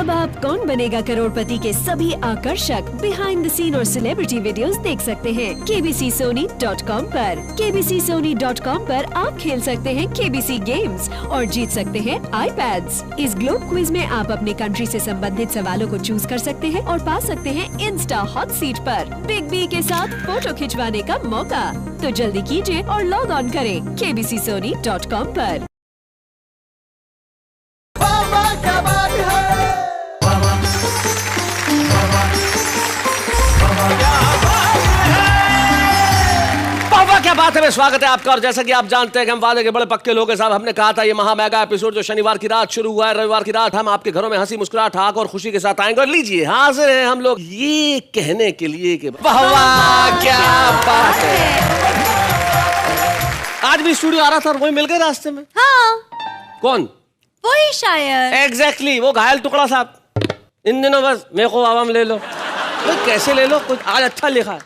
अब आप कौन बनेगा करोड़पति के सभी आकर्षक बिहाइंड द सीन और सेलिब्रिटी वीडियोस देख सकते हैं kbcsony.com पर। kbcsony.com पर आप खेल सकते हैं KBC गेम्स और जीत सकते हैं iPads। इस ग्लोब क्विज में आप अपने कंट्री से संबंधित सवालों को चूज कर सकते हैं और पा सकते हैं इंस्टा हॉट सीट पर बिग बी के साथ फोटो खिंचवाने का मौका। तो जल्दी कीजिए और लॉग ऑन करें kbcsony.com पर। क्या बात है, स्वागत है आपका। और जैसा कि आप जानते हैं कि हम वादे के बड़े पक्के लोग हैं साहब। हमने कहा था ये महा मेगा एपिसोड जो शनिवार की रात शुरू हुआ है, रविवार की रात हम आपके घरों में हंसी मुस्कुराहट ठाक और खुशी के साथ आएंगे। और लीजिए हाजिर हैं हम लोग ये कहने के लिए कि वाह वाह क्या बात है। आज भी स्टूडियो आ रहा था और वही मिल गए रास्ते में। हाँ कौन? वही शायद। एग्जैक्टली वो घायल टुकड़ा साहब। इन दिनों बस मेरे को आवाम ले लो, कैसे ले लो, कुछ आज अच्छा लिखा है,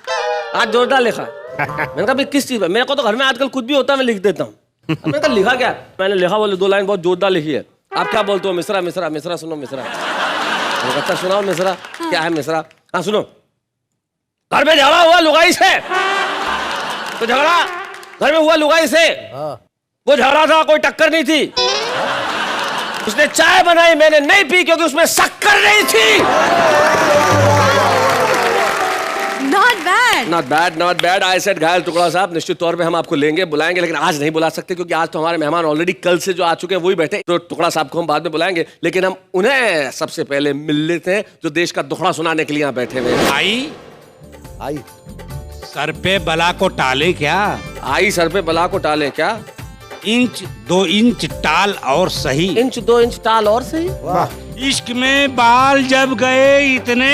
आज जोरदार लिखा है। मैंने कहा किस चीज पर? मेरे को तो घर में आजकल कुछ भी होता है मैं लिख देता हूँ। मैंने कहा लिखा क्या? मैंने लिखा बोले 2 लाइन बहुत जोरदार लिखी है। आप क्या बोलते हो? मिसरा मिसरा मिसरा सुनो मिसरा। अच्छा सुनाओ मिसरा। क्या है मिसरा? हाँ सुनो। घर में झगड़ा हुआ लुगाई से, तो झगड़ा घर में हुआ लुगाई से। वो झगड़ा था, कोई टक्कर नहीं थी। उसने चाय बनाई, मैंने नहीं पी क्योंकि उसमें शक्कर नहीं थी। Not bad. I said घायल टुकड़ा साहब। निश्चित तौर पे हम आपको लेंगे, बुलाएंगे, लेकिन आज नहीं बुला सकते क्योंकि आज तो हमारे मेहमान ऑलरेडी कल से जो आ चुके हैं वही बैठे। तो टुकड़ा साहब को हम बाद में बुलाएंगे, लेकिन हम उन्हें सबसे पहले मिल लेते हैं जो देश का दुखड़ा सुनाने के लिए यहाँ बैठे हुए हैं। आई सर पे बला को टाले क्या? आई सर पे बला को टाले क्या? 1-2 इंच टाल और सही। 1-2 इंच टाल और सही। इश्क में बाल जब गए इतने,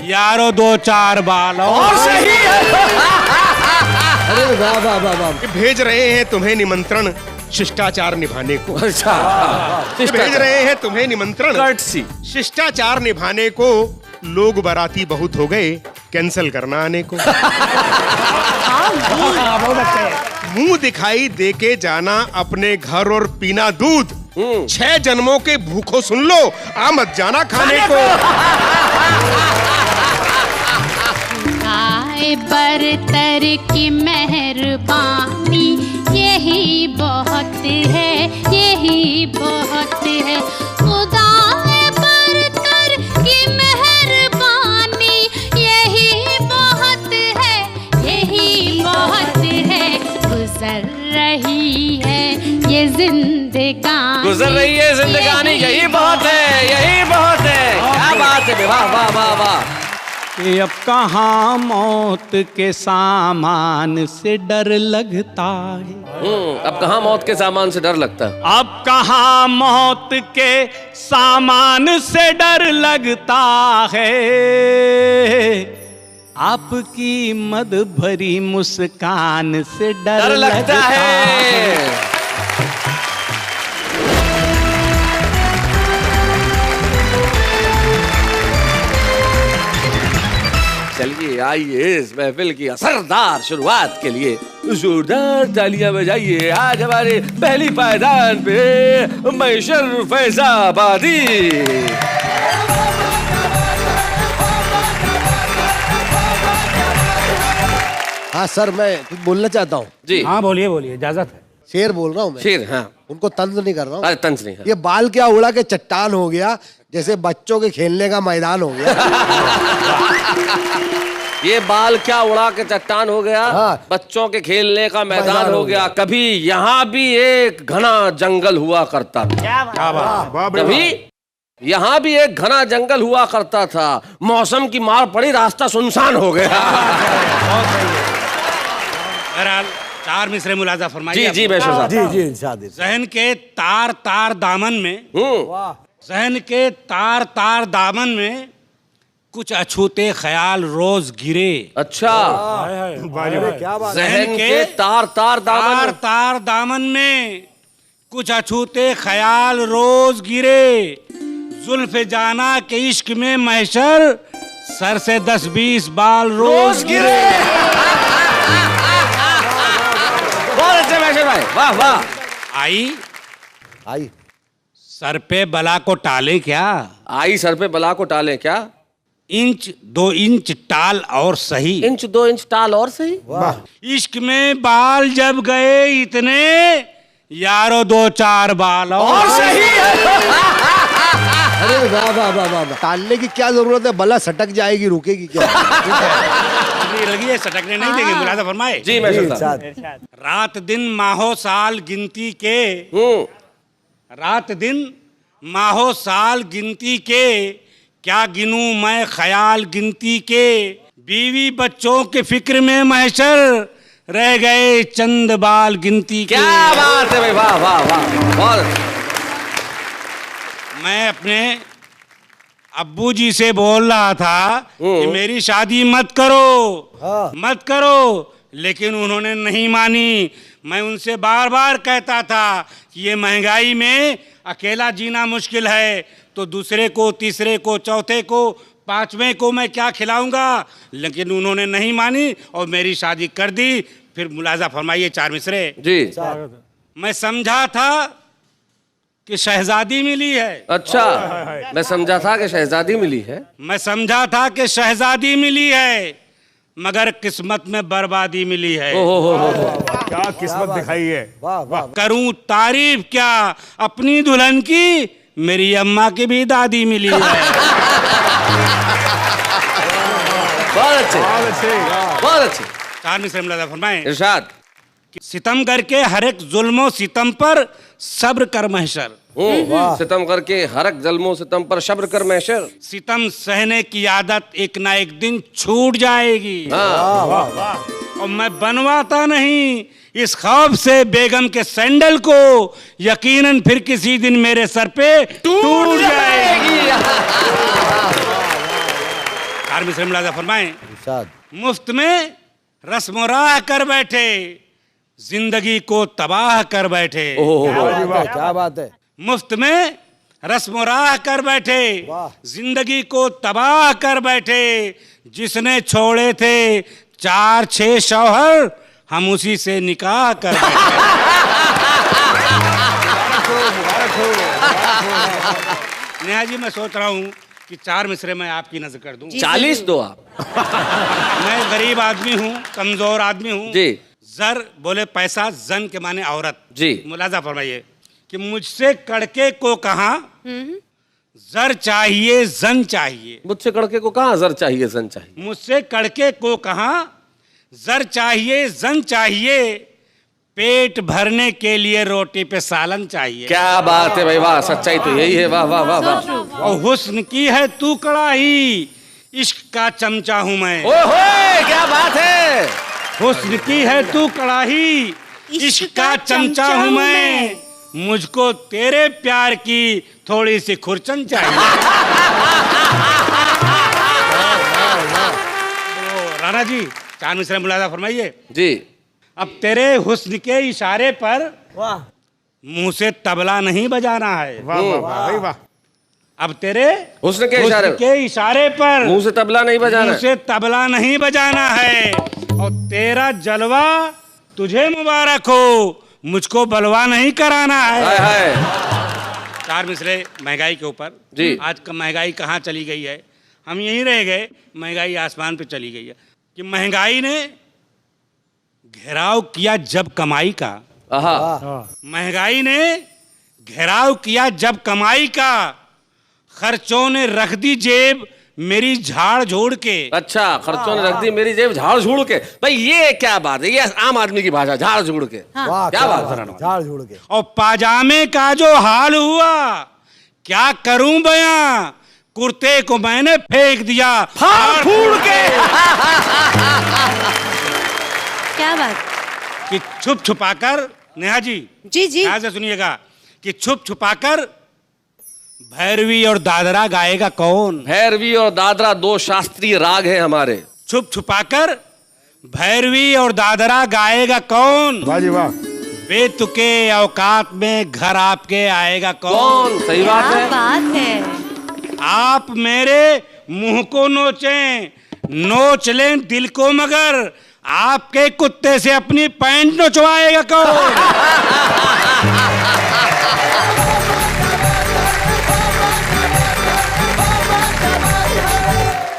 यारो 2-4 बाल और सही। अरे वाह वाह वाह वाह। भेज रहे हैं तुम्हें निमंत्रण शिष्टाचार निभाने को। अच्छा भेज रहे हैं तुम्हें निमंत्रण शिष्टाचार निभाने को। लोग बाराती बहुत हो गए, कैंसिल करना आने को। मुंह दिखाई देके जाना अपने घर और पीना दूध। 6 जन्मों के भूखों सुन लो, आ मत जाना खाने को। बरतर की मेहरबानी यही बहुत है, यही बहुत है। खुदाए बरतर की मेहरबानी यही बहुत है, यही बहुत है। गुजर रही है ये जिंदगानी, गुजर रही है जिंदगानी यही बहुत है, यही बहुत है। क्या बात है, वाह वाह वाह वाह। कि अब कहाँ मौत के सामान से डर लगता है। अब कहाँ मौत के सामान से डर लगता है? अब कहाँ मौत के सामान से डर लगता है। आपकी मद भरी मुस्कान से डर लगता है। चलिए आइए इस महफिल की असरदार शुरुआत के लिए जोरदार तालियां बजाइए। आज हमारे पहली पायदान पे मैशर फैजाबादी। हाँ सर, मैं कुछ बोलना चाहता हूँ। जी हाँ बोलिए बोलिए, इजाजत है। शेर बोल रहा हूँ मैं। शेर? हाँ। उनको तंज नहीं कर रहा हूँ। अरे तंज नहीं है। ये बाल क्या उड़ा के चट्टान हो गया, जैसे बच्चों के खेलने का मैदान हो गया। ये बाल क्या उड़ा के चट्टान हो गया, हाँ। बच्चों के खेलने का मैदान हो गया। कभी यहाँ भी एक घना जंगल हुआ करता था। कभी यहाँ भी एक घना जंगल हुआ करता था। मौसम की मार पड़ी, रास्ता सुनसान हो गया। बहरहाल 4 मिसरे मुलाजा फरमाइए। जी बैशर साहब। जी जहन के तार तार दामन में, जहन के तार तार दामन में कुछ अछूते ख्याल रोज गिरे। अच्छा, क्या बात। जहन के तार तार दामन, तार दामन में कुछ अछूते ख्याल रोज गिरे। जुल्फ़े जाना के इश्क में महशर सर से 10-20 बाल रोज गिरे। बहुत अच्छे महशर भाई, वाह वाह। आई आई सर पे बला को टाले क्या, आई सर पे बला को टाले क्या, इंच 2 इंच टाल और सही, इंच 2 इंच टाल और सही। इश्क में बाल जब गए इतने, यारो 2-4 बाल और सही। अरे वाह वाह वाह वाह वाह। टालने की क्या जरूरत है, बला सटक जाएगी, रुकेगी क्या? लगी है, सटकने नहीं देंगे, मुलाजा फरमाए। जी मैं सुनता। रात दिन माहो साल गिनती के, रात दिन माहो साल गिनती के, क्या गिनूं मैं ख्याल गिनती के, बीवी बच्चों के फिक्र में महशर रह गए चंद बाल गिनती के। क्या बात है भाई, वाह वाह वाह, बहुत। मैं अपने अब्बू जी से बोल रहा था कि मेरी शादी मत करो, मत करो, लेकिन उन्होंने नहीं मानी। मैं उनसे बार बार कहता था कि ये महंगाई में अकेला जीना मुश्किल है, तो दूसरे को, तीसरे को, चौथे को, 5वें को मैं क्या खिलाऊंगा, लेकिन उन्होंने नहीं मानी और मेरी शादी कर दी। फिर मुलाजा फरमाइए 4 मिसरे। जी। मैं समझा था कि शहजादी मिली है, अच्छा, मैं समझा था कि शहजादी मिली है, मैं समझा था कि शहजादी मिली है, मगर किस्मत में बर्बादी मिली है। क्या किस्मत दिखाई है। वाह वाह। करूं तारीफ क्या अपनी दुल्हन की, मेरी अम्मा की भी दादी मिली है। बहुत अच्छे, बहुत अच्छे। 4 मिसरे मुलाजा फरमाएं। इरशाद। सितम करके हर एक जुल्मो सितम पर सब्र कर महशर, सितम करके हर एक जल्मो सितम पर शब्र कर महशर, सितम सहने की आदत एक ना एक दिन छूट जाएगी। और मैं बनवाता नहीं इस खौफ से बेगम के सैंडल को, यकीनन फिर किसी दिन मेरे सर पे टूट जाएगी। 4 मिसरे मुलाजा फरमाएं। मुफ्त में रस्म राह कर बैठे, जिंदगी को तबाह कर बैठे। क्या बात है। मुफ्त में रस्म राह कर बैठे, जिंदगी को तबाह कर बैठे, जिसने छोड़े थे 4-6 शौहर, हम उसी से निकाह कर बैठे। नेहा जी, मैं सोच रहा हूँ कि 4 मिसरे मैं आपकी नजर कर दूं। 40 दो आप। मैं गरीब आदमी हूँ, कमजोर आदमी हूँ। जी। जर बोले पैसा, जन के माने औरत। जी। मुलाजा फरमाइए कि मुझसे कड़के को कहा जर चाहिए जन चाहिए, मुझसे कड़के को कहाँ जर चाहिए जन चाहिए, मुझसे कड़के को कहा जर चाहिए जन चाहिए, पेट भरने के लिए रोटी पे सालन चाहिए। क्या बात है भाई, वाह, सच्चाई तो यही है, वाह वाह वाह वाह। और हुस्न की है तू कड़ाही, इश्क का चमचा हूँ मैं। ओए क्या बात है। हुस्न की है तू कड़ाही, इश्क का चमचा हूँ मैं, मुझको तेरे प्यार की थोड़ी सी खुरचन चाहिए। राणा जी, 4 मिसरे मुलाजा फरमाइए। जी। अब तेरे हुस्न के इशारे पर मुंह से तबला नहीं बजाना है। वाह वाह वाह वाह। अब तेरे हुस्न के इशारे पर मुंह से तबला नहीं बजाना, मुंह से तबला नहीं बजाना है। और तेरा जलवा तुझे मुबारक हो, मुझको बलवा नहीं कराना है। हाय हाय। 4 मिसरे महंगाई के ऊपर। जी। आज का महंगाई कहाँ चली गई है, हम यहीं रह गए, महंगाई आसमान पे चली गई है। कि महंगाई ने घेराव किया जब कमाई का, महंगाई ने घेराव किया जब कमाई का, खर्चों ने रख दी जेब मेरी झाड़ झोड़ के। अच्छा, खर्चों ने रख दी मेरी जेब झाड़ झूड़ के। भाई ये क्या बात है, ये आम आदमी की भाषा, झाड़ झूड़ के। क्या बात है। झाड़ झूड़ के। और पाजामे का जो हाल हुआ क्या करूं बयां, कुर्ते को मैंने फेंक दिया फाड़ फूड़ के। क्या बात। कि छुप छुपाकर, नेहा जी जी जी ध्यान से सुनिएगा, कि छुप छुपाकर भैरवी और दादरा गाएगा कौन। भैरवी और दादरा 2 शास्त्रीय राग हैं हमारे। छुप छुपाकर भैरवी और दादरा गाएगा कौन, वाह जी वाह। बेतुके औकात में घर आपके आएगा कौन। सही बात क्या है। बात है। आप मेरे मुंह को नोचें, नोच लें दिल को, मगर आपके कुत्ते से अपनी पैंट नोचवाएगा कौन।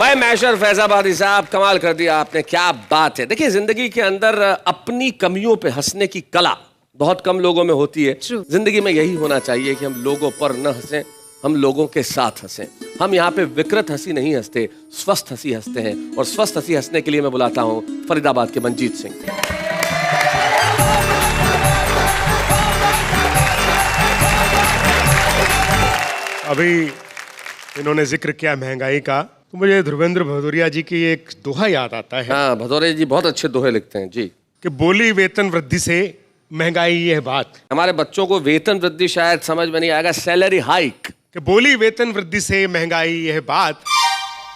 भाई मैशर फैजाबादी साहब, कमाल कर दिया आपने, क्या बात है। देखिए, जिंदगी के अंदर अपनी कमियों पे हंसने की कला बहुत कम लोगों में होती है। जिंदगी में यही होना चाहिए कि हम लोगों पर न हंसें, हम लोगों के साथ हंसें। हम यहाँ पे विकृत हंसी नहीं हंसते, स्वस्थ हंसी हंसते हैं। और स्वस्थ हंसी हंसने के लिए मैं बुलाता हूँ फरीदाबाद के मंजीत सिंह। अभी इन्होंने जिक्र किया महंगाई का, तो मुझे ध्रुवेंद्र भदौरिया जी की एक दोहा याद आता है। हाँ, भदौरिया जी बहुत अच्छे दोहे लिखते हैं जी। कि बोली वेतन वृद्धि से महंगाई यह बात। हमारे बच्चों को वेतन वृद्धि शायद समझ में नहीं आएगा, सैलरी हाइक। कि बोली वेतन वृद्धि से महंगाई यह बात,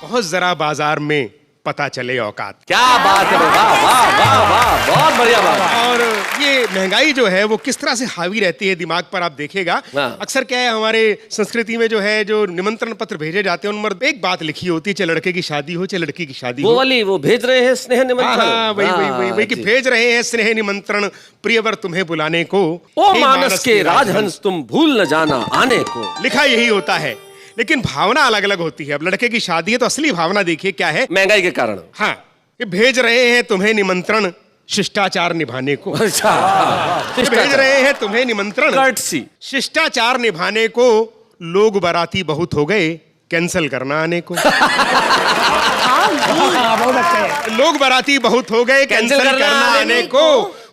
बहुत जरा बाजार में पता चले औकात। क्या बात है, वाह वाह वाह वाह, बहुत बढ़िया बात। और ये महंगाई जो है वो किस तरह से हावी रहती है दिमाग पर, आप देखेगा। अक्सर क्या है, हमारे संस्कृति में जो है, जो निमंत्रण पत्र भेजे जाते हैं उनमें एक बात लिखी होती है, चाहे लड़के की शादी हो चाहे लड़की की शादी हो। वो वाली, वो भेज रहे हैं स्नेह निमंत्रण। हाँ, वही कि भेज रहे हैं स्नेह निमंत्रण प्रियवर तुम्हें बुलाने को, ओ मानस के राजहंस तुम भूल न जाना आने को। लिखा यही होता है, लेकिन भावना अलग अलग होती है। अब लड़के की शादी है तो असली भावना देखिए क्या है, महंगाई के कारण। हाँ, ये भेज रहे हैं तुम्हें निमंत्रण शिष्टाचार निभाने को। अच्छा, भेज रहे हैं तुम्हें निमंत्रण कर्टसी, शिष्टाचार निभाने को। लोग बाराती बहुत हो गए, कैंसिल करना आने को। लोग बाराती बहुत हो गए, कैंसिल करना आने को।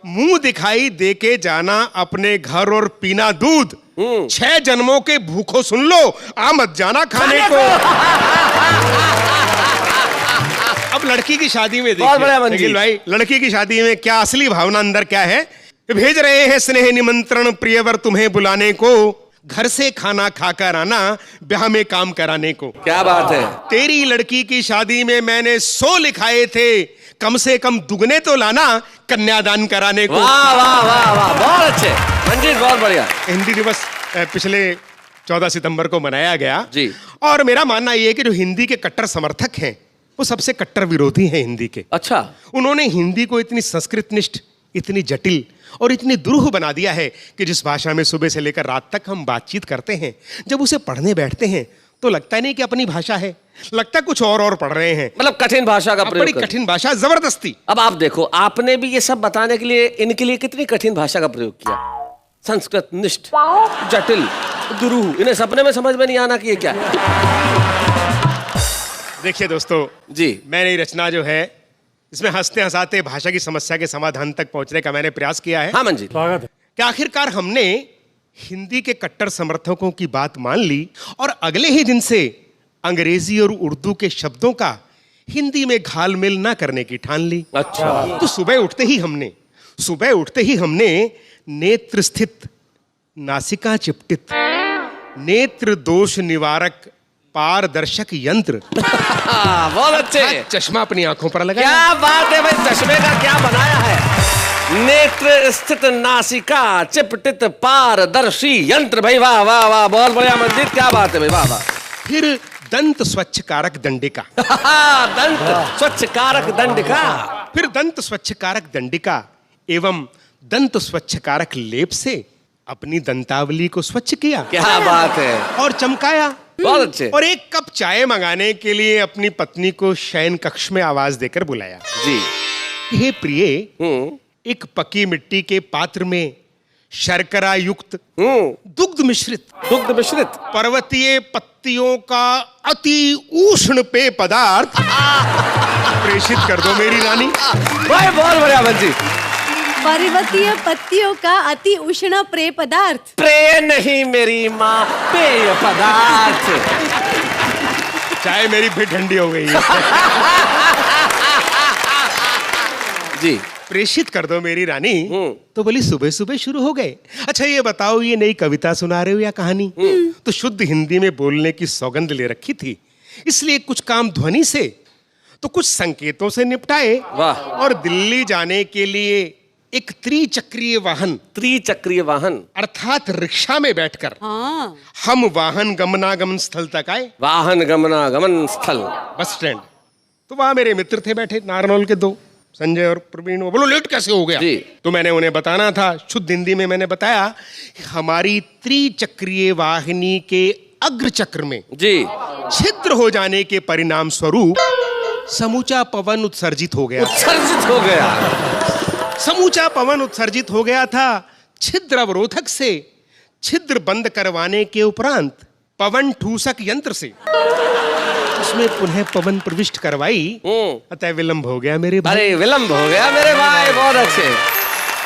मुंह दिखाई देके जाना अपने घर और पीना दूध। 6 जन्मों के भूखों सुन लो, आ मत जाना खाने को। अब लड़की की शादी में देखिए भाई, लड़की की शादी में क्या असली भावना अंदर क्या है। भेज रहे हैं स्नेह निमंत्रण प्रियवर तुम्हें बुलाने को, घर से खाना खाकर आना, ब्याह में काम कराने को। क्या बात है। तेरी लड़की की शादी में मैंने 100 लिखाए थे, कम से कम दुगने तो लाना कन्यादान कराने को। वाह वाह वाह वाह, बहुत अच्छे मंजीत, बहुत बढ़िया। हिंदी दिवस पिछले 14 सितंबर को मनाया गया जी। और मेरा मानना यह है कि जो हिंदी के कट्टर समर्थक हैं वो सबसे कट्टर विरोधी हैं हिंदी के। अच्छा। उन्होंने हिंदी को इतनी संस्कृतनिष्ठ, इतनी जटिल और इतनी दुरूह बना दिया है कि जिस भाषा में सुबह से लेकर रात तक हम बातचीत करते हैं, जब उसे पढ़ने बैठते हैं तो लगता नहीं कि अपनी भाषा है, लगता कुछ और पढ़ रहे हैं। मतलब कठिन भाषा का प्रयोग, बड़ी कठिन भाषा, जबरदस्ती। अब आप देखो, आपने भी ये सब बताने के लिए इनके लिए कितनी कठिन भाषा का प्रयोग किया। संस्कृत निष्ठ, जटिल, दुरूह, इन्हें सपने में समझ में नहीं आना कि ये क्या है। देखिए दोस्तों जी, मेरी रचना जो है इसमें हंसते हंसाते भाषा की समस्या के समाधान तक पहुंचने का मैंने प्रयास किया है। हाँ मंजीत, स्वागत है। कि आखिरकार हमने हिंदी के कट्टर समर्थकों की बात मान ली और अगले ही दिन से अंग्रेजी और उर्दू के शब्दों का हिंदी में घालमेल ना करने की ठान ली। अच्छा। तो सुबह उठते ही हमने नेत्र स्थित, नासिका चिपटित, नेत्र दोष निवारक पारदर्शक यंत्र बहुत अच्छे, चश्मा अपनी आंखों पर लगाया। क्या बात है भाई, चश्मे का क्या बनाया है। नेत्र स्थित, नासिका चिपटित, पारदर्शी यंत्र। भाई वाह वाह वाह, बहुत बढ़िया मंजीत, क्या बात है भाई, वाह वाह। फिर दंत स्वच्छ कारक दंडिका। दंत स्वच्छ कारक दंडिका। फिर दंत स्वच्छ कारक दंडिका एवं दंत स्वच्छ कारक लेप से अपनी दंतावली को स्वच्छ किया। क्या बात है। और चमकाया। बहुत अच्छे। और एक कप चाय मंगाने के लिए अपनी पत्नी को शयन कक्ष में आवाज देकर बुलाया। जी। हे प्रिय, एक पकी मिट्टी के पात्र में शर्करा युक्त दुग्ध मिश्रित पर्वतीय पत्तियों का अति उष्ण पेय पदार्थ प्रेषित कर दो मेरी रानी। भाई बहुत बढ़िया बच्ची। पर्वतीय पत्तियों का अति उष्ण पेय पदार्थ। प्रेय नहीं मेरी माँ, पेय पदार्थ। चाय मेरी फिर ठंडी हो गई है। जी। प्रेषित कर दो मेरी रानी। तो बोली सुबह सुबह शुरू हो गए। अच्छा ये बताओ, ये नई कविता सुना रहे हो या कहानी? तो शुद्ध हिंदी में बोलने की सौगंध ले रखी थी, इसलिए कुछ काम ध्वनि से तो कुछ संकेतों से निपटाए। वाह। और दिल्ली जाने के लिए एक त्रिचक्रीय वाहन अर्थात रिक्शा में बैठकर हम वाहन गमनागमन स्थल तक आए। वाहन गमनागमन स्थल, बस स्टैंड। तो वहां मेरे मित्र थे बैठे, नारनौल के 2, संजय और प्रवीण। वो बोलो लेट कैसे हो गया? जी। तो मैंने उन्हें बताना था, शुद्ध हिंदी में मैंने बताया कि हमारी त्रिचक्रीय वाहिनी के अग्र चक्र में जी छिद्र हो जाने के परिणाम स्वरूप समूचा पवन उत्सर्जित हो गया। उत्सर्जित हो गया। समूचा पवन उत्सर्जित हो गया था छिद्र अवरोधक से। छिद्र बंद करवाने के उपरांत पवन ठूसक यंत्र से उसमें पुनः पवन प्रविष्ट करवाई। अतः विलंब हो गया मेरे भाई। अरे विलंब हो गया मेरे भाई, बहुत अच्छे।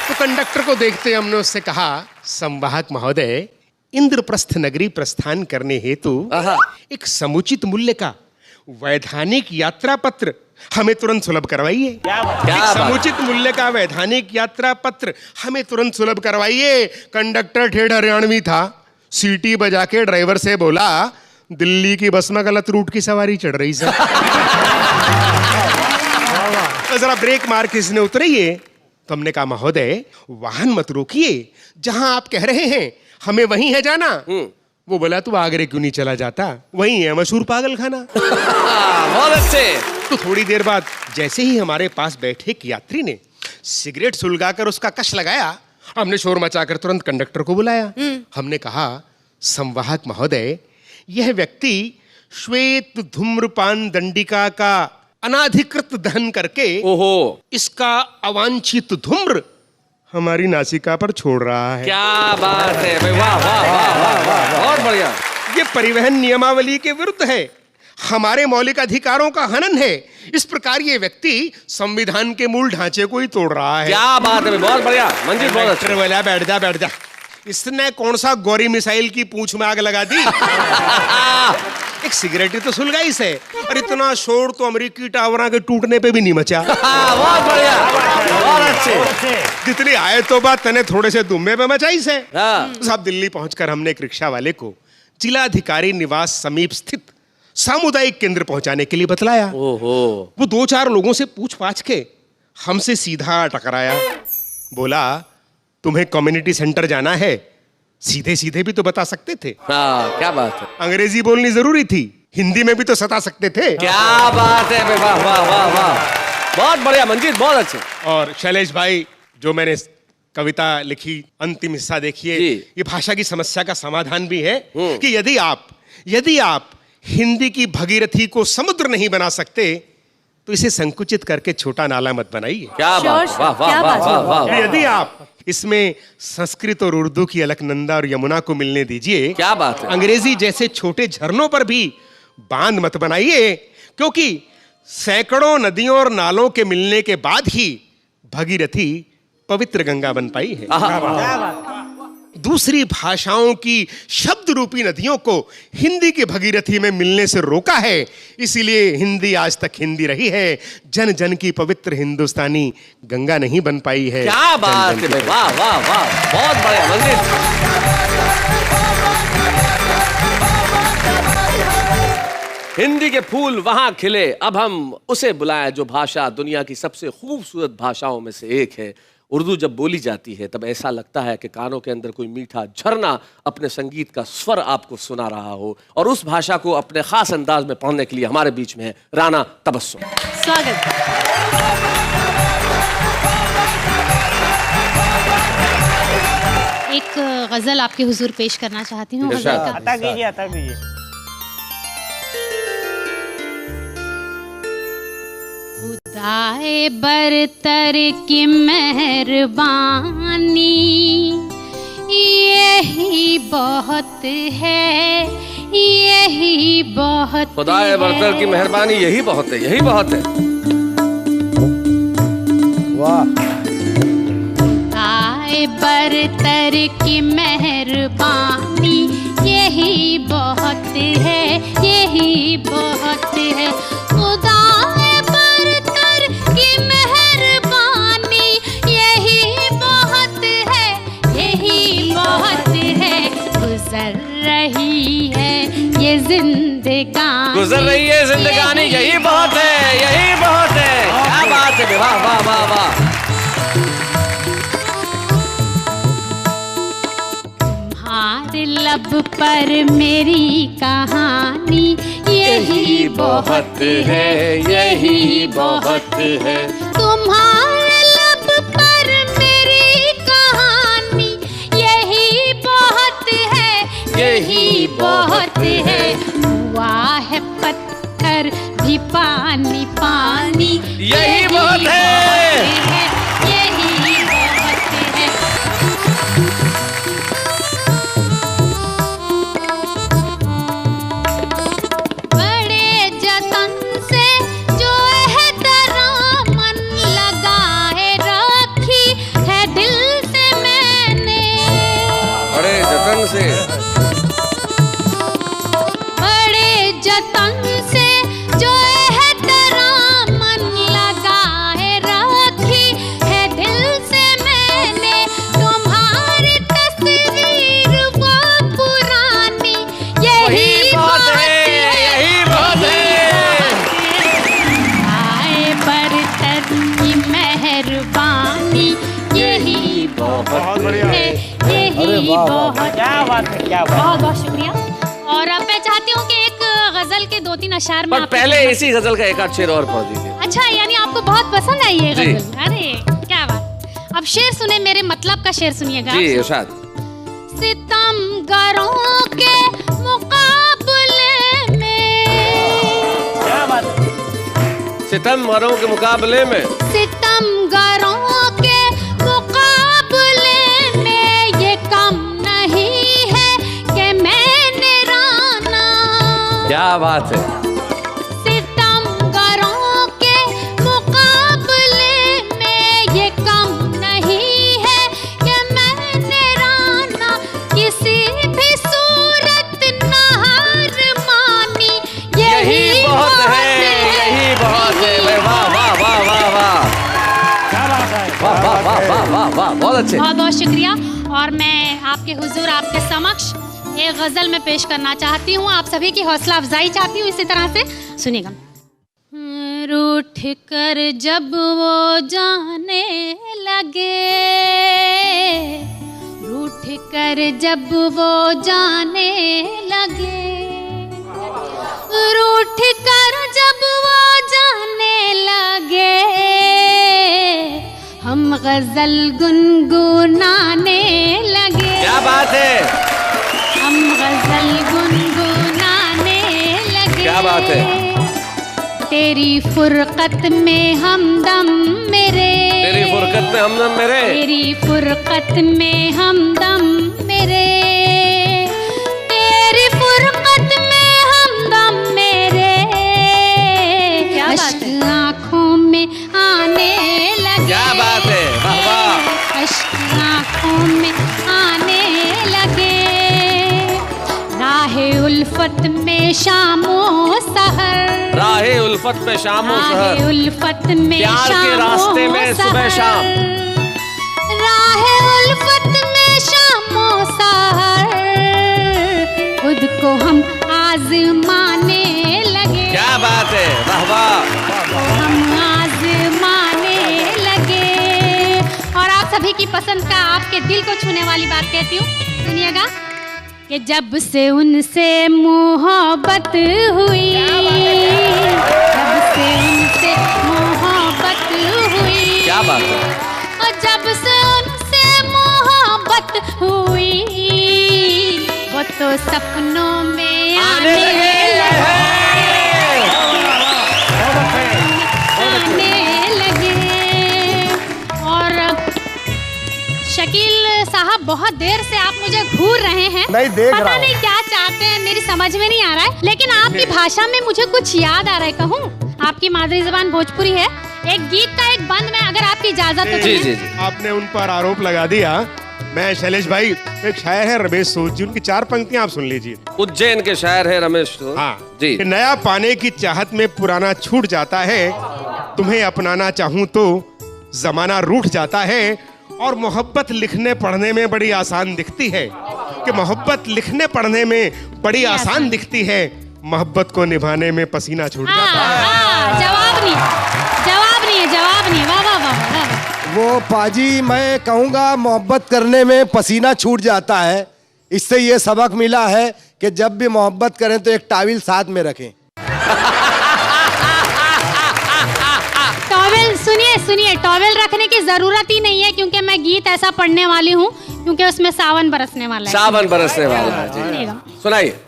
तो कंडक्टर को देखते हमने उससे कहा, संवाहक महोदय, इंद्रप्रस्थ नगरी प्रस्थान करने हेतु एक समुचित मूल्य का वैधानिक यात्रा पत्र हमें तुरंत सुलभ करवाइए। एक समुचित मूल्य का वैधानिक यात्रा पत्र हमें तुरंत सुलभ करवाइए। कंडक्टर ठेठ हरियाणवी था, सीटी बजा के ड्राइवर से बोला, दिल्ली की बस में गलत रूट की सवारी चढ़ रही सर। तो जरा ब्रेक मार के इसने उतरिए। तो हमने कहा, महोदय वाहन मत रोकिए, जहां आप कह रहे हैं हमें वहीं है जाना। वो बोला, तू आगरे क्यों नहीं चला जाता, वहीं है मशहूर पागल खाना। बहुत अच्छे। तो थोड़ी देर बाद जैसे ही हमारे पास बैठे एक यात्री ने सिगरेट सुलगाकर उसका कश लगाया, हमने शोर मचाकर तुरंत कंडक्टर को बुलाया। हमने कहा, संवाहक महोदय, यह व्यक्ति श्वेत धूम्रपान दंडिका का अनाधिकृत दहन करके इसका अवांछित धूम्र हमारी नासिका पर छोड़ रहा है। क्या बात है भाई, वाह वाह वाह वाह वाह, बहुत बढ़िया। ये परिवहन नियमावली के विरुद्ध है, हमारे मौलिक अधिकारों का हनन है। इस प्रकार ये व्यक्ति संविधान के मूल ढांचे को ही तोड़ रहा है। क्या बात है, बहुत बढ़िया मंजीत, बहुत अच्छा। बोला, बैठ जा बैठ जा। इसने कौन सा गौरी मिसाइल की पूंछ में आग लगा दी। एक सिगरेट ही तो सुलगाई से, और इतना शोर तो अमेरिकी टावरों के टूटने पे भी नहीं मचा। बहुत बढ़िया, बहुत अच्छे। जितनी आए तो बात तने थोड़े से दुम्बे पे मचाई से। साहब दिल्ली पहुंचकर हमने एक रिक्शा वाले को जिलाधिकारी निवास समीप स्थित सामुदायिक केंद्र पहुंचाने के लिए बतलाया। वो 2-4 लोगों से पूछ पाछ के हमसे सीधा टकराया। बोला, तुम्हें कम्युनिटी सेंटर जाना है, सीधे सीधे भी तो बता सकते थे। क्या बात है, अंग्रेजी बोलनी जरूरी थी, हिंदी में भी तो सता सकते थे। क्या बात है, वाह वाह वाह वाह, बहुत बढ़िया मंजीत, बहुत अच्छे। और शैलेश भाई, जो मैंने कविता लिखी, अंतिम हिस्सा देखिए, ये भाषा की समस्या का समाधान भी है कि यदि आप हिंदी की भगीरथी को समुद्र नहीं बना सकते तो इसे संकुचित करके छोटा नाला मत बनाइए। क्या बात, वाह वाह वाह वाह। यदि आप इसमें संस्कृत और उर्दू की अलकनंदा और यमुना को मिलने दीजिए। क्या बात है। अंग्रेजी जैसे छोटे झरनों पर भी बांध मत बनाइए, क्योंकि सैकड़ों नदियों और नालों के मिलने के बाद ही भगीरथी पवित्र गंगा बन पाई है। दूसरी भाषाओं की शब्द रूपी नदियों को हिंदी की भगीरथी में मिलने से रोका है, इसीलिए हिंदी आज तक हिंदी रही है। जन जन की पवित्र हिंदुस्तानी गंगा नहीं बन पाई है। क्या बात है भाई, वाह वाह वाह, बहुत बढ़िया मंजीत। हिंदी के फूल वहां खिले, अब हम उसे बुलाएं जो भाषा दुनिया की सबसे खूबसूरत भाषाओं में से एक है। उर्दू जब बोली जाती है तब ऐसा लगता है कि कानों के अंदर कोई मीठा झरना अपने संगीत का स्वर आपको सुना रहा हो। और उस भाषा को अपने खास अंदाज में पढ़ने के लिए हमारे बीच में है राना तबस्सुम। स्वागत। एक गजल आपके हुजूर पेश करना चाहती हूँ। अता कीजिए। खुदाए बरतर की मेहरबानी, यही बहुत है, यही बहुत। खुदाए बरतर की मेहरबानी यही बहुत है, यही बहुत है। वाह। खुदाए बरतर की मेहरबानी, यही बहुत है, यही बहुत है। खुदाए बरतर की मेहरबानी, यही बहुत है, यही बहुत है। गुजर रही है ये जिंदगानी, गुजर रही है जिंदगानी, यही बहुत है, यही बहुत है। क्या बात है, वाह वाह वाह वाह। तुम्हारे लब पर मेरी कहानी, यही बहुत है, यही बहुत है। तुम्हारे लब पर मेरी कहानी, यही बहुत है, यही बहुत है। हुआ है पत्थर भी पानी पानी, यही बहुत है, यही बहुत है। बड़े जतन से जो एहतराम मन लगाए रखी है दिल से मैंने, बड़े जतन से, बड़े जतन से जो एहतराम मन लगाए रखी है दिल से मैंने, तुम्हारी तस्वीर वो पुरानी, यही बहुत है, यही बहुत है। आए बरतर की मेहरबानी, यही बहुत है, यही बहुत। क्या बात है, क्या बात। बहुत बहुत शुक्रिया। और अब मैं चाहती हूँ कि एक गजल के 2-3 अशार में पर पहले इसी गजल का एक आध शेर और पढ़ दीजिए। अच्छा, यानी आपको बहुत पसंद आई ये जी। गजल? अरे क्या बात। अब शेर सुने, मेरे मतलब का शेर सुनिएगा। जी इरशाद। सितमगरों के मुकाबले में, क्या बात है। सितमगरों के मुकाबले में, सितमगरों के मुकाबले में ये कम नहीं है कि मैंने राना, क्या बात है। सितमगरों के मुकाबले में ये कम नहीं है कि मैंने राना, किसी भी सूरत न हार मानी, यही बहुत है, यही बहुत है। वाह वाह वाह वाह वाह, क्या बात है। वाह वाह वाह वाह वाह वाह, बहुत अच्छे। बहुत बहुत शुक्रिया। और मैं आपके हुजूर, आपके समक्ष एक गजल में पेश करना चाहती हूँ, आप सभी की हौसला अफजाई चाहती हूँ। इसी तरह से सुनिएगा। रूठ कर जब वो जाने लगे, रूठ कर जब वो जाने लगे, रूठ कर जब वो जाने लगे, हम गजल गुनगुनाने लगे। क्या बात है, हम गजल गुनगुनाने लगे। क्या बात है। तेरी फुरकत में हमदम मेरे, तेरी फुरकत में हमदम मेरे, तेरी फुरकत में हमदम मेरे, तेरी फुरकत में हमदम मेरे, अश्क आँखों में आने लगे। क्या बात है, वाह वाह। अश्क आँखों में आने लगे, राहे उल्फत में शामो सहर, राहे उल्फत में शामो राहे सहर, उल्फत में प्यार के रास्ते में सुबह शाम, राहे उल्फत में शामो सहर, खुद को हम आजमाने लगे। क्या बात है, वाह वाह। हम आजमाने लगे। और आप सभी की पसंद का, आपके दिल को छूने वाली बात कहती हूँ, सुनिएगा। कि जब से उनसे मोहब्बत हुई, जब से उनसे मोहब्बत हुई, क्या बात है। और जब से उनसे मोहब्बत हुई, वो तो सपनों में आने लगे, आने लगे। और शकील साहब, बहुत देर से आप मुझे घूर रहे हैं, नहीं देख पता रहा हूं। नहीं क्या चाहते हैं, मेरी समझ में नहीं आ रहा है। लेकिन आपकी भाषा में मुझे कुछ याद आ रहा है, कहूँ आपकी मादरी जबान भोजपुरी है। एक गीत का एक बंद में, अगर आपकी इजाजत हो तो जी मैं- जी जी। आपने उन पर आरोप लगा दिया। मैं शैलेश भाई, एक शायर है रमेश सूद जी, उनकी 4 पंक्तियां आप सुन लीजिए। उज्जैन के शायर है रमेश सूद। हाँ जी। कि नया पाने की चाहत में पुराना छूट जाता है, तुम्हें अपनाना चाहूं तो जमाना रूठ जाता है, और मोहब्बत लिखने पढ़ने में बड़ी आसान दिखती है, कि मोहब्बत लिखने पढ़ने में बड़ी आसान दिखती है, मोहब्बत को निभाने में पसीना छूट जाता है। जवाब नहीं, जवाब नहीं है, जवाब नहीं। वाह वाह वाह वाह। वो पाजी, मैं कहूँगा मोहब्बत करने में पसीना छूट जाता है। इससे ये सबक मिला है कि जब भी मोहब्बत करें तो एक टाविल साथ में रखें। टॉवेल, सुनिए सुनिए, टॉवेल रखने की जरूरत ही नहीं है, क्योंकि मैं गीत ऐसा पढ़ने वाली हूँ, क्योंकि उसमें सावन बरसने वाला है। सावन बरसने वाला है। जी। सुनिएगा। सुनाइए।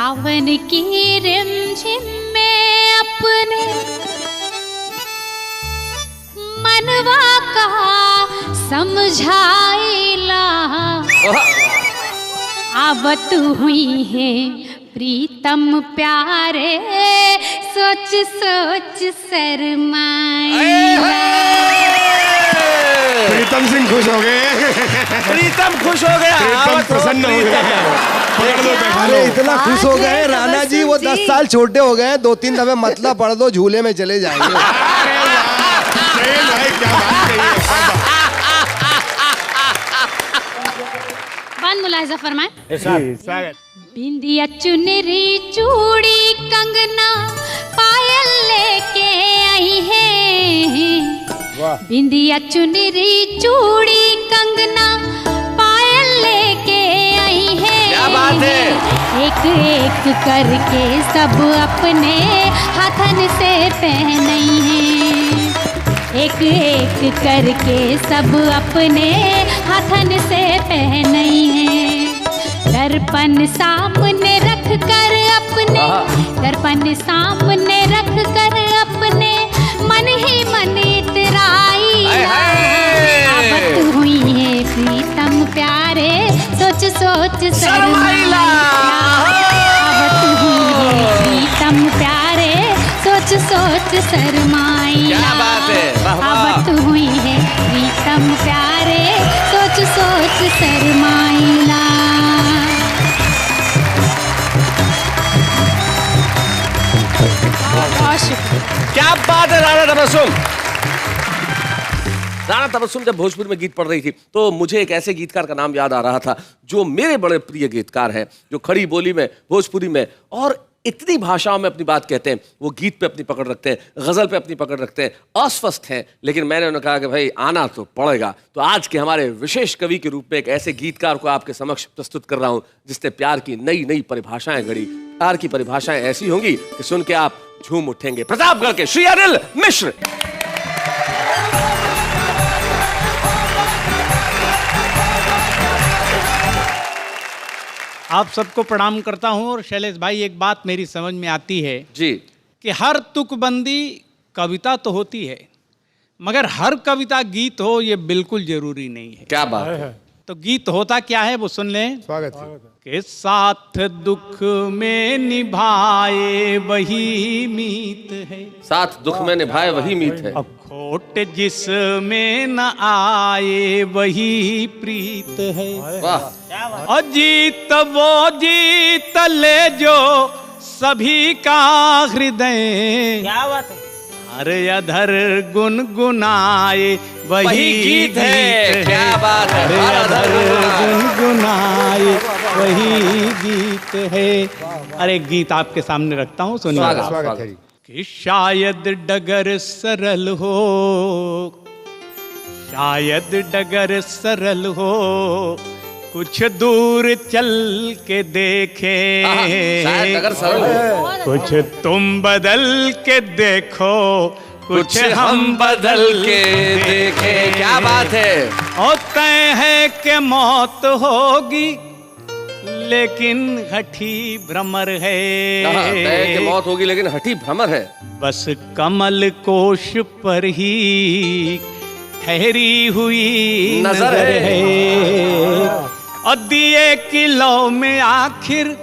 सावन की रिमझिम में अपने मनवा का समझाइला आवत हुई है प्रीतम प्यारे सोच सोच शर्माइला। प्रीतम सिंह खुश हो गए। प्रीतम खुश हो गया, प्रीतम प्रसन्न हो गए। पकड़ लो पैसा अरे लो। इतना खुश हो गए राणा जी, वो 10 साल छोटे हो गए, 2-3 दफे मतलब पढ़ दो झूले में चले जाएंगे। अरे वाह, सही भाई, क्या बात कही है। बंद मुलाहिजा फरमाए। स्वागत। बिंदिया चुनरी चूड़ी कंगना पायल लेके आई है। बिंदिया चुनरी चूड़ी कंगना पायल लेके आई है। क्या बात है। एक एक करके सब अपने हाथन से पहनाई है। एक एक करके सब अपने हाथन से पहनाई है। दर्पण सामने रख कर अपने, दर्पण सामने रख कर अपने मन ही मन इतराई। आवत हुई है प्रीतम प्यारे सोच सोच शर्माइला। आवत हुई है प्रीतम प्यारे सोच सोच शर्माइला। क्या बात है, वाह वाह। आवत हुई है प्रीतम प्यारे सोच सोच शर्माइला। क्या बात है राणा तबस्सुम। राणा तबस्सुम जब भोजपुरी में गीत पढ़ रही थी तो मुझे एक ऐसे गीतकार का नाम याद आ रहा था जो मेरे बड़े प्रिय गीतकार हैं, जो खड़ी बोली में, भोजपुरी में और इतनी भाषाओं में अपनी बात कहते हैं। वो गीत पे अपनी पकड़ रखते हैं, गजल पे अपनी पकड़ रखते हैं, अस्वस्थ हैं, लेकिन मैंने उन्हें कहा कि भाई आना तो पड़ेगा। तो आज के हमारे विशेष कवि के रूप में एक ऐसे गीतकार को आपके समक्ष प्रस्तुत कर रहा हूं जिसने प्यार की नई नई परिभाषाएं गढ़ी। प्यार की परिभाषाएं ऐसी होंगी कि सुन के आप झूम उठेंगे। प्रतापगढ़ के श्री अनिल मिश्र। आप सबको प्रणाम करता हूं। और शैलेश भाई, एक बात मेरी समझ में आती है जी कि हर तुकबंदी कविता तो होती है, मगर हर कविता गीत हो ये बिल्कुल जरूरी नहीं है। क्या बात है। तो गीत होता क्या है वो सुन लें। स्वागत। के साथ दुख में निभाए वही मीत है, साथ दुख में निभाए वही मीत है। अब खोट जिसमें न आए वही प्रीत है। वाह। और जीत वो जीत ले जो सभी का हृदय। क्या बात है। हर अधर गुनगुनाए वही गीत है। क्या बात है। हर अधर गुनगुनाए वही गीत है। अरे गीत आपके सामने रखता हूँ, सुनिए। स्वागत है। कि शायद डगर सरल हो, शायद डगर सरल हो, कुछ दूर चल के देखे। शायद डगर सरल हो। कुछ तुम बदल के देखो, कुछ हम बदल के देखे। क्या बात है। और तय है कि मौत होगी लेकिन हठी भ्रमर है। तय कि मौत होगी लेकिन हठी भ्रमर है। बस कमल कोश पर ही ठहरी हुई नजर है। और दिए की लौ में आखिर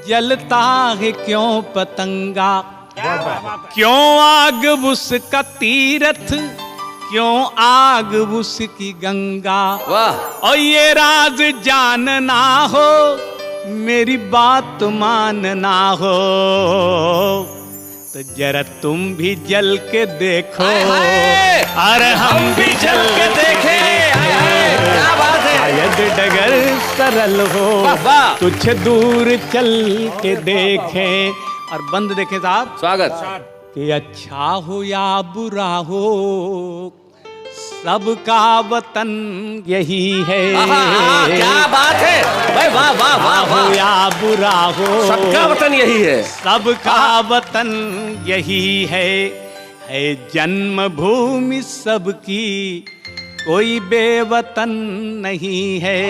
जलता है क्यों पतंगा। क्यों आग उसका तीरथ, क्यों आग उसकी गंगा। वाह। और ये राज जानना हो, मेरी बात मानना हो, तो जरा तुम भी जल के देखो। अरे हम भी जल के देखे। क्या बात है। शायद डगर सरल हो, कुछ दूर चल के देखें। और बंद देखें साहब। स्वागत। कि अच्छा हो या बुरा हो, सबका वतन यही है। क्या बात है भाई, वाह वाह वाह वाह। या बुरा हो, सबका वतन यही है। सबका वतन यही है जन्मभूमि सबकी, कोई बेवतन नहीं है।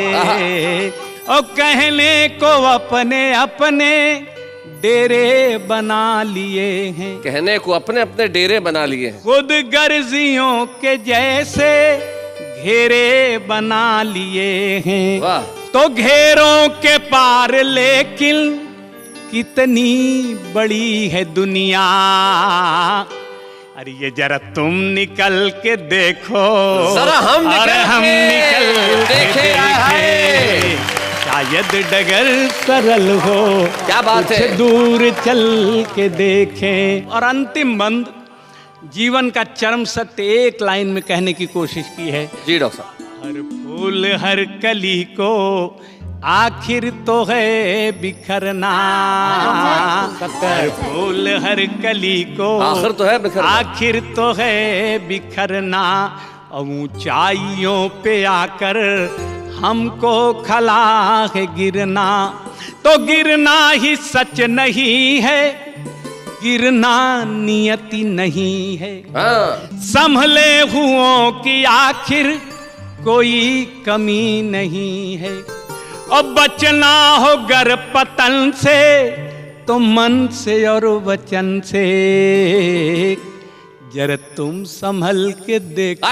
और कहने को अपने अपने डेरे बना लिए हैं, कहने को अपने अपने डेरे बना लिए हैं। खुद गर्जियों के जैसे घेरे बना लिए हैं। वाह। तो घेरों के पार लेकिन कितनी बड़ी है दुनिया। अरे ये जरा तुम निकल के देखो, जरा हम निकल देखे, शायद डगर सरल हो, क्या बात है, दूर चल के देखें। और अंतिम बंद जीवन का चरम सत्य एक लाइन में कहने की कोशिश की है। जी डॉक्टर साहब। हर फूल हर कली को आखिर तो है बिखरना, हर फूल हर कली को आखिर तो है बिखरना, आखिर तो है बिखरना। ऊंचाइयों पे आकर हमको खला है गिरना, तो गिरना ही सच नहीं है, गिरना नियति नहीं है। संभले हुओं की आखिर कोई कमी नहीं है। और बचना हो गर पतन से तो मन से और वचन से, जरा तुम संभल के देखो।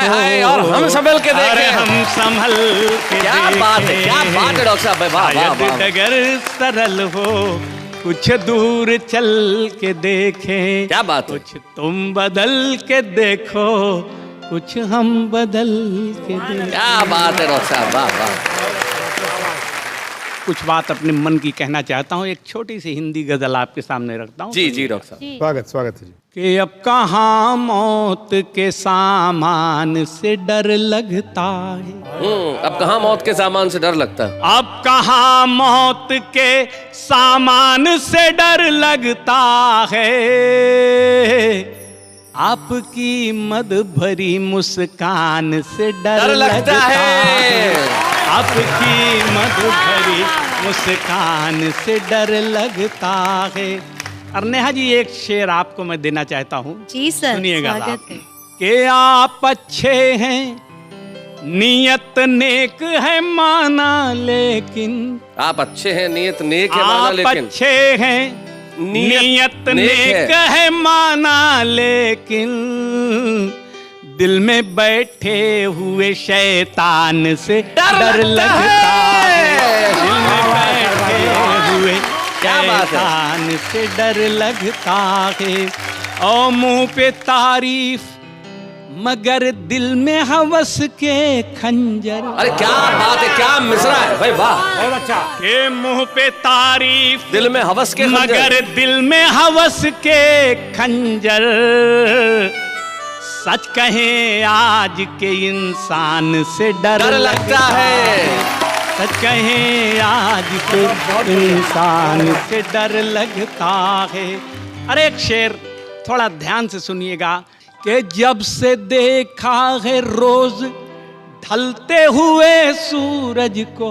और हम संभल के देखें। अरे हम संभल के क्या बात है, क्या बात है डॉक्टर साहब। वाह वाह वाह। डगर सरल हो, कुछ दूर चल के देखें। क्या बात है। कुछ तुम बदल के देखो, कुछ हम बदल के देखें। क्या बात है डॉक्टर साहब, वाह वाह। कुछ बात अपने मन की कहना चाहता हूँ। एक छोटी सी हिंदी गजल आपके सामने रखता हूँ। जी जी डॉक्टर साहब। स्वागत स्वागत है जी। कि अब कहाँ मौत के सामान से डर लगता है, अब कहाँ मौत के सामान से डर लगता है। अब कहाँ मौत के सामान से डर लगता है, आपकी मद भरी मुस्कान से डर लगता है, आपकी मद भरी मुस्कान से डर लगता है। और नेहा जी एक शेर आपको मैं देना चाहता हूँ। जी सर, सुनिएगा स्वागत है। कि आप अच्छे हैं, नियत नेक है माना लेकिन, आप अच्छे हैं, नियत नेक है माना लेकिन, आप अच्छे हैं, नियत नेक है माना लेकिन, दिल में बैठे हुए शैतान से डर लगता है, दिल में बैठे हुए शैतान से डर लगता है। और मुंह पे तारीफ मगर दिल में हवस के खंजर। अरे क्या बात है, क्या मिसरा है भाई, वाह बहुत अच्छा। के मुंह पे तारीफ दिल में हवस के खंजर, मगर दिल में हवस के खंजर। सच कहें आज के इंसान से डर लगता है, सच कहें आज के इंसान से डर लगता है। अरे एक शेर थोड़ा ध्यान से सुनिएगा कि जब से देखा है रोज ढलते हुए सूरज को,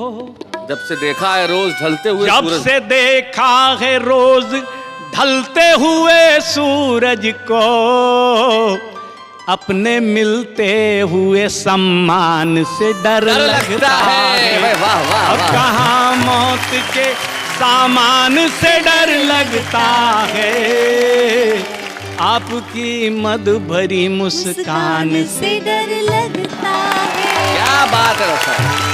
जब से देखा है रोज ढलते हुए जब सूरज, से देखा है रोज ढलते हुए सूरज को, अपने मिलते हुए सम्मान से डर लगता है। वाह वाह। अब कहाँ मौत के सामान से डर लगता है, आपकी मद भरी मुस्कान से डर लगता है। क्या बात है डॉक्टर।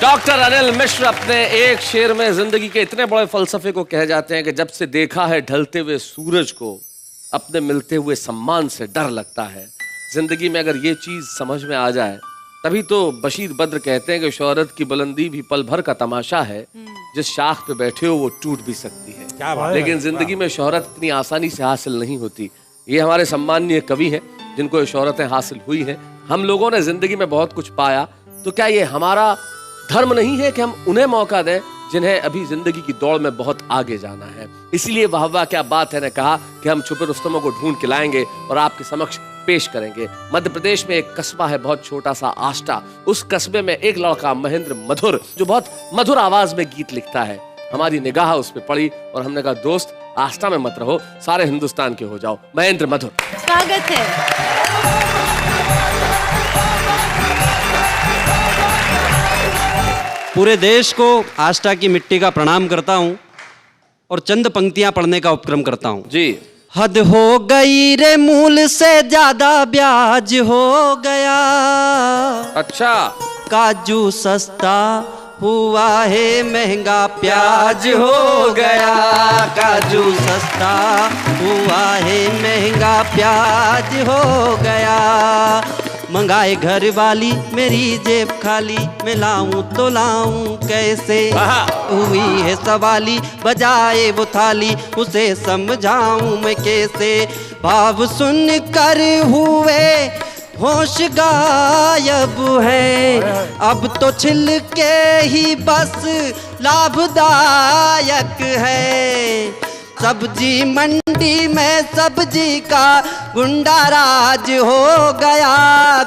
डॉक्टर अनिल मिश्र अपने एक शेर में जिंदगी के इतने बड़े फलसफे को कह जाते हैं कि जब से देखा है ढलते हुए सूरज को, अपने मिलते हुए सम्मान से डर लगता है। जिंदगी में अगर ये चीज समझ में आ जाए तभी तो बशीर बद्र कहते हैं कि शोहरत की बुलंदी भी पल भर का तमाशा है, जिस शाख पे बैठे हो वो टूट भी सकती है। क्या बात है। लेकिन जिंदगी में शोहरत इतनी आसानी से हासिल नहीं होती। ये हमारे सम्माननीय कवि हैं जिनको ये शोहरतें हासिल हुई हैं। हम लोगों ने जिंदगी में बहुत कुछ पाया, तो क्या ये हमारा धर्म नहीं है कि हम उन्हें मौका दें जिन्हें अभी जिंदगी की दौड़ में बहुत आगे जाना है। इसीलिए वाह वाह क्या बात है ने कहा कि हम छुपे रुस्तमों को ढूंढ के लाएंगे और आपके समक्ष पेश करेंगे। मध्य प्रदेश में एक कस्बा है बहुत छोटा सा, आष्टा। उस कस्बे में एक लड़का महेंद्र मधुर, जो बहुत मधुर आवाज में गीत लिखता है। हमारी निगाह उस पर पड़ी और हमने कहा दोस्त आष्टा में मत रहो, सारे हिंदुस्तान के हो जाओ। महेंद्र मधुर, स्वागत है। पूरे देश को आष्टा की मिट्टी का प्रणाम करता हूं और चंद पंक्तियां पढ़ने का उपक्रम करता हूं। जी। हद हो गई रे, मूल से ज्यादा ब्याज हो गया। अच्छा। काजू सस्ता हुआ है, महंगा प्याज हो गया। काजू सस्ता हुआ है, महंगा प्याज हो गया। मंगाए घर वाली, मेरी जेब खाली, मैं लाऊं तो लाऊं कैसे। हुई है सवाली, बजाए वो थाली, उसे समझाऊं मैं कैसे। भाव सुन कर हुए होश गायब है, अब तो छिलके ही बस लाभदायक है। सब्जी मंडी में सब्जी का गुंडा राज हो गया।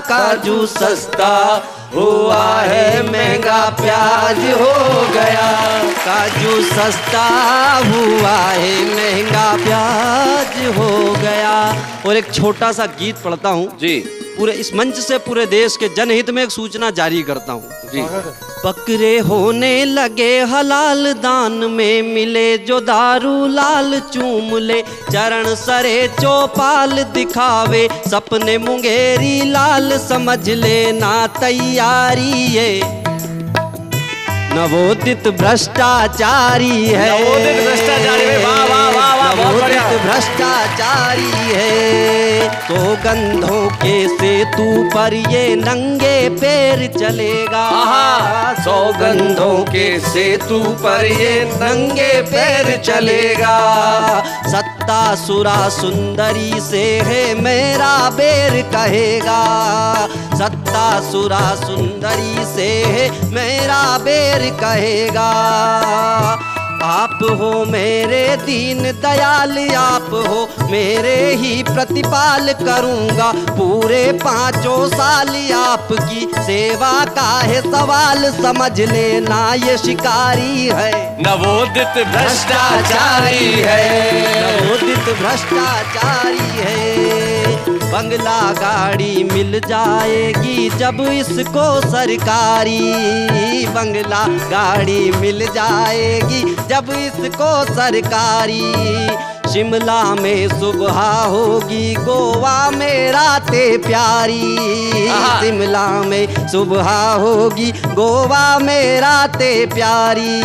काजू सस्ता हुआ है, महंगा प्याज हो गया। काजू सस्ता हुआ है, महंगा प्याज हो गया। और एक छोटा सा गीत पढ़ता हूँ जी। पूरे इस मंच से पूरे देश के जनहित में एक सूचना जारी करता हूँ जी। बकरे होने लगे हलाल, दान में मिले जो दारू लाल। चूम ले चरण सरे चौपाल, दिखावे सपने मुंगेरी लाल। समझ लेना तैयारी ये नवोदित भ्रष्टाचारी है। नवोदित भ्रष्टाचारी है, वाह वाह वाह वाह, बहुत बढ़िया। नवोदित भ्रष्टाचारी है। तो गंधों के सेतु पर ये नंगे पैर चलेगा। सौगंधों के सेतु पर ये नंगे पैर चलेगा। सत्ता सुरा सुंदरी से है, मेरा बेर कहेगा। सत्ता सुरा सुंदरी से है, मेरा बेर कहेगा। आप हो मेरे दीन दयाल, आप हो मेरे ही प्रतिपाल। करूंगा पूरे 5 साल आपकी सेवा का है सवाल। समझ लेना ये शिकारी है, नवोदित भ्रष्टाचारी है। नवोदित भ्रष्टाचारी है। बंगला गाड़ी मिल जाएगी जब इसको सरकारी। बंगला गाड़ी मिल जाएगी जब इसको सरकारी। शिमला में सुबह होगी, गोवा में रातें प्यारी। शिमला में सुबह होगी, गोवा में रातें प्यारी।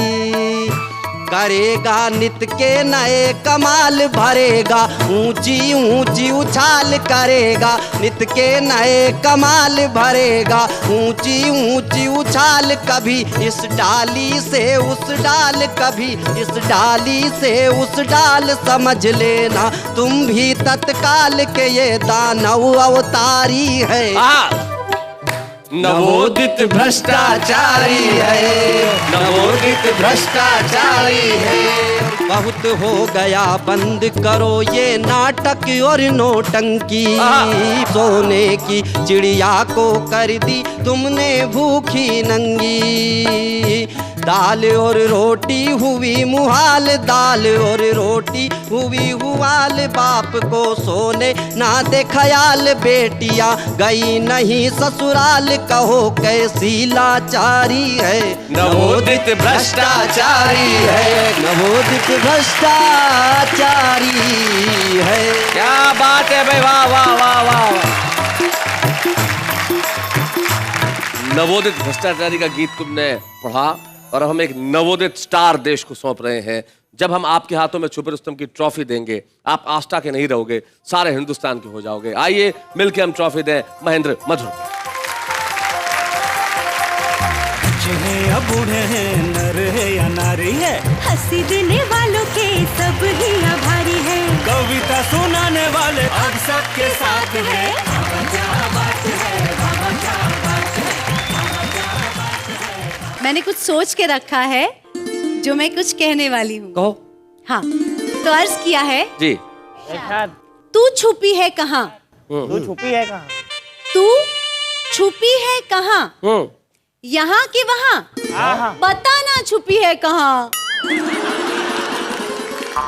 करेगा नित के नए कमाल, भरेगा ऊंची ऊंची उछाल करेगा। नित के नए कमाल भरेगा, ऊंची ऊंची उछाल। कभी इस डाली से उस डाल, कभी इस डाली से उस डाल। समझ लेना तुम भी तत्काल के ये दानव अवतारी है। नवोदित भ्रष्टाचारी है, नवोदित भ्रष्टाचारी है। बहुत हो गया, बंद करो ये नाटक और नोटंकी। सोने की चिड़िया को कर दी तुमने भूखी नंगी। दाल और रोटी हुई मुहाल, दाल और रोटी हुई हुआल। बाप को सोने ना दे ख्याल, बेटियां गई नहीं ससुराल। कहो कैसी लाचारी है, नवोदित भ्रष्टाचारी है। नवोदित भ्रष्टाचारी है। क्या बात है भाई, वाह वाह वाह वाह। नवोदित भ्रष्टाचारी का गीत तुमने पढ़ा और हम एक नवोदित स्टार देश को सौंप रहे हैं। जब हम आपके हाथों में छुपे रुस्तम की ट्रॉफी देंगे, आप आष्टा के नहीं रहोगे, सारे हिंदुस्तान के हो जाओगे। आइए मिलके हम ट्रॉफी दें महेंद्र मधुर। या बूढ़े हैं, नर है या नारी है, हंसी देने वालों के सब ही आभारी है। कविता सुनाने वाले अब सबके साथ है। मैंने कुछ सोच के रखा है जो मैं कुछ कहने वाली हूँ। कहो। हाँ, तो अर्ज किया है जी। तू छुपी है कहाँ, तू छुपी है कहाँ? तू छुपी है कहाँ? यहाँ की वहाँ? बता ना छुपी है कहाँ?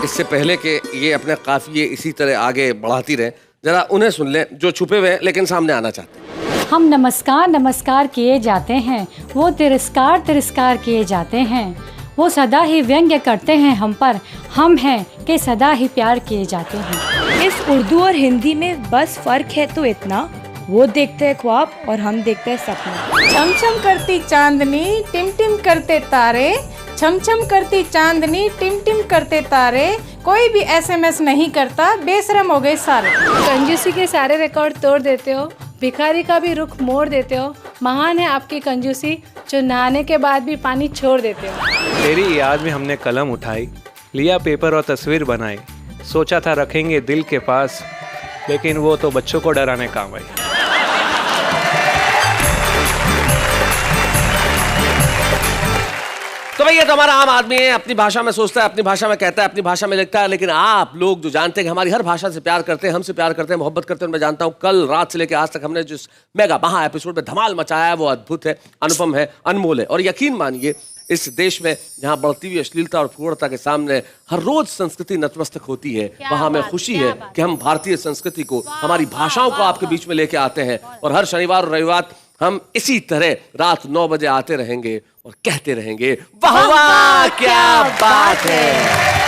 इससे पहले कि ये अपने काफिये इसी तरह आगे बढ़ाती रहे, जरा उन्हें सुन लें जो छुपे हुए हैं लेकिन सामने आना चाहते हैं। हम नमस्कार नमस्कार किए जाते हैं, वो तिरस्कार तिरस्कार किए जाते हैं। वो सदा ही व्यंग्य करते हैं हम पर, हम हैं कि सदा ही प्यार किए जाते हैं। इस उर्दू और हिंदी में बस फर्क है तो इतना, वो देखते हैं ख्वाब और हम देखते हैं सपना। छम छम करती चांदनी टिम टिम करते तारे, छम छम करती चांदनी टिम टिम करते तारे, कोई भी SMS नहीं करता, बेशरम हो गए सारे। कंजूसी के सारे रिकॉर्ड तोड़ देते हो, भिखारी का भी रुख मोड़ देते हो। महान है आपकी कंजूसी, जो नहाने के बाद भी पानी छोड़ देते हो। तेरी याद में हमने कलम उठाई, लिया पेपर और तस्वीर बनाई, सोचा था रखेंगे दिल के पास, लेकिन वो तो बच्चों को डराने काम आई। तो भाई ये तो हमारा आम आदमी है, अपनी भाषा में सोचता है, अपनी भाषा में कहता है, अपनी भाषा में लिखता है। लेकिन आप लोग जो जानते हैं कि हमारी हर भाषा से प्यार करते हैं, हमसे प्यार करते हैं, मोहब्बत करते हैं, मैं जानता हूँ कल रात से लेकर आज तक हमने जिस मेगा महा एपिसोड में धमाल मचाया है वो अद्भुत है, अनुपम है, अनमोल है। और यकीन मानिए इस देश में जहाँ बढ़ती हुई अश्लीलता और फूड़ता के सामने हर रोज संस्कृति नतमस्तक होती है, वहाँ हमें खुशी है कि हम भारतीय संस्कृति को, हमारी भाषाओं को आपके बीच में लेके आते हैं। और हर शनिवार और रविवार हम इसी तरह रात 9 बजे आते रहेंगे और कहते रहेंगे वाह वाह क्या बात है।